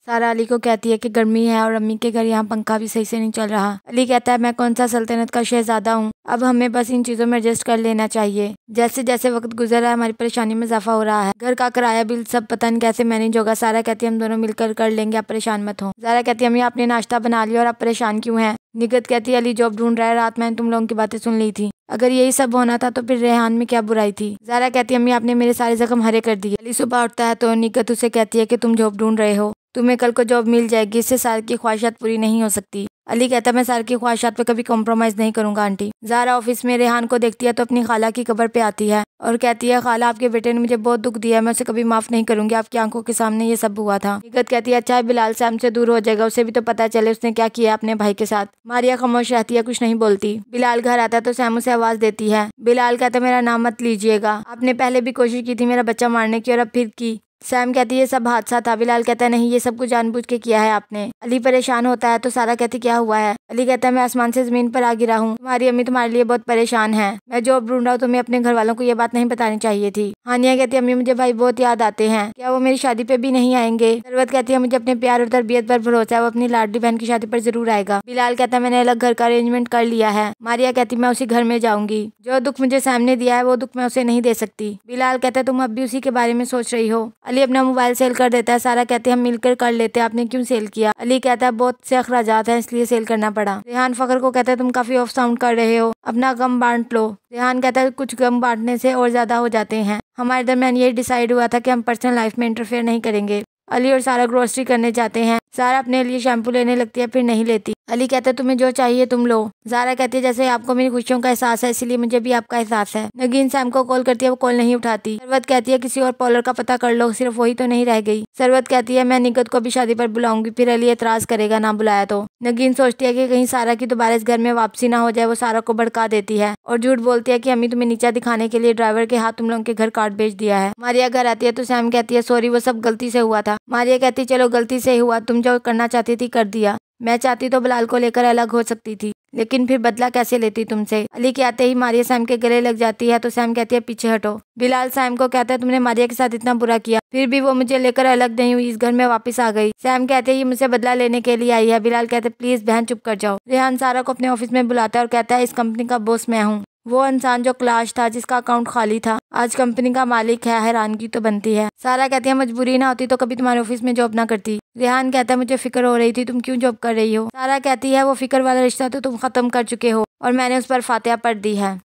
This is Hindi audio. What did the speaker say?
सारा अली को कहती है कि गर्मी है और अम्मी के घर यहाँ पंखा भी सही से नहीं चल रहा। अली कहता है मैं कौन सा सल्तनत का शहजादा हूँ, अब हमें बस इन चीजों में एडजस्ट कर लेना चाहिए। जैसे जैसे वक्त गुजर रहा है हमारी परेशानी में इजाफा हो रहा है। घर का किराया बिल सब पता नहीं कैसे मैनेज होगा। सारा कहती है हम दोनों मिलकर कर लेंगे, आप परेशान मत हो। ज़ारा कहती है अम्मी आपने नाश्ता बना लिया और आप परेशान क्यों हैं। निगत कहती है अली जॉब ढूंढ रहा है, रात मैंने तुम लोगों की बातें सुन ली थी, अगर यही सब होना था तो फिर रेहान में क्या बुराई थी। ज़ारा कहती है अम्मी आपने मेरे सारे जख्म हरे कर दिए। अली सुबह उठता है तो निगत उसे कहती है कि तुम जॉब ढूंढ रहे हो, तुम्हें कल को जॉब मिल जाएगी, इससे सार की ख्वाहिशात पूरी नहीं हो सकती। अली कहता है मैं सार की ख्वाहिशात पे कभी कॉम्प्रोमाइज नहीं करूंगा आंटी। ज़ारा ऑफिस में रेहान को देखती है तो अपनी खाला की कब्र पे आती है और कहती है खाला आपके बेटे ने मुझे बहुत दुख दिया है, मैं उसे कभी माफ नहीं करूंगी, आपकी आंखों के सामने ये सब हुआ था। निगत कहती है अच्छा बिलाल से हमसे दूर हो जाएगा, उसे भी तो पता चले उसने क्या किया अपने भाई के साथ। मारिया खामोश रहती है, कुछ नहीं बोलती। बिलाल घर आता है तो सैम उसे आवाज देती है। बिलाल कहता है मेरा नाम मत लीजिएगा, आपने पहले भी कोशिश की थी मेरा बच्चा मारने की और अब फिर की। सैम कहती है सब हादसा था। बिलाल कहता है नहीं ये सब कुछ जानबूझ के किया है आपने। अली परेशान होता है तो सारा कहती क्या हुआ है। अली कहता है मैं आसमान से जमीन पर आ गिरा हूँ, तुम्हारी अम्मी तुम्हारे लिए बहुत परेशान है, मैं जॉब ढूंढ रहा हूँ, तुम्हें अपने घर वालों को ये बात नहीं बतानी चाहिए थी। हानिया कहती है अम्मी मुझे भाई बहुत याद आते हैं, क्या वो मेरी शादी पे भी नहीं आएंगे। सरवत कहती है मुझे अपने प्यार और तरबियत पर भरोसा है, वो अपनी लाडली बहन की शादी पर जरूर आएगा। बिलाल कहता है मैंने अलग घर का अरेंजमेंट कर लिया है। मारिया कहती मैं उसी घर में जाऊंगी, जो दुख मुझे सैम ने दिया है वो दुख मैं उसे नहीं दे सकती। बिलाल कहता है तुम अब भी उसी के बारे में सोच रही हो। अली अपना मोबाइल सेल कर देता है। सारा कहते हैं हम मिलकर कर लेते हैं, आपने क्यों सेल किया। अली कहता है बहुत से अखराजात हैं इसलिए सेल करना पड़ा। रेहान फखर को कहता है तुम काफी ऑफ साउंड कर रहे हो, अपना गम बांट लो। रेहान कहता है कुछ गम बांटने से और ज्यादा हो जाते हैं, हमारे दरमियान यही डिसाइड हुआ था कि हम पर्सनल लाइफ में इंटरफेयर नहीं करेंगे। अली और सारा ग्रोसरी करने जाते हैं। सारा अपने लिए शैम्पू लेने लगती है फिर नहीं लेती। अली कहता है तुम्हें जो चाहिए तुम लो। ज़ारा कहती है जैसे आपको मेरी खुशियों का एहसास है इसीलिए मुझे भी आपका एहसास है। नगीन सैम को कॉल करती है, वो कॉल नहीं उठाती। सरवत कहती है किसी और पॉलर का पता कर लो, सिर्फ वही तो नहीं रह गई। सरवत कहती है मैं निगत को भी शादी पर बुलाऊंगी, फिर अली एतराज करेगा ना बुलाया तो। नगीन सोचती है कि कहीं सारा की दोबारा इस घर में वापसी ना हो जाए। वो सारा को भड़का देती है और झूठ बोलती है कि अम्मी तुम्हें नीचा दिखाने के लिए ड्राइवर के हाथ तुम लोगों के घर कार्ड भेज दिया है। मारिया घर आती है तो सैम कहती है सॉरी वो सब गलती से हुआ था। मारिया कहती है चलो गलती से हुआ, तुम जो करना चाहती थी कर दिया, मैं चाहती तो बिलाल को लेकर अलग हो सकती थी, लेकिन फिर बदला कैसे लेती तुमसे। अली के आते ही मारिया सैम के गले लग जाती है तो सैम कहती है पीछे हटो। बिलाल सैम को कहता है तुमने मारिया के साथ इतना बुरा किया फिर भी वो मुझे लेकर अलग नहीं हुई, इस घर में वापस आ गई। सैम कहते हैं ये मुझसे बदला लेने के लिए आई है। बिलाल कहते प्लीज बहन चुप कर जाओ। रेहान सारा को अपने ऑफिस में बुलाता है और कहता है इस कंपनी का बॉस मैं हूँ। वो इंसान जो क्लाश था जिसका अकाउंट खाली था आज कंपनी का मालिक है। हैरानगी तो बनती है। सारा कहती है मजबूरी ना होती तो कभी तुम्हारे ऑफिस में जॉब ना करती। रेहान कहता है मुझे फिक्र हो रही थी, तुम क्यों जॉब कर रही हो। सारा कहती है वो फिक्र वाला रिश्ता तो तुम खत्म कर चुके हो और मैंने उस पर फातिहा पढ़ दी है।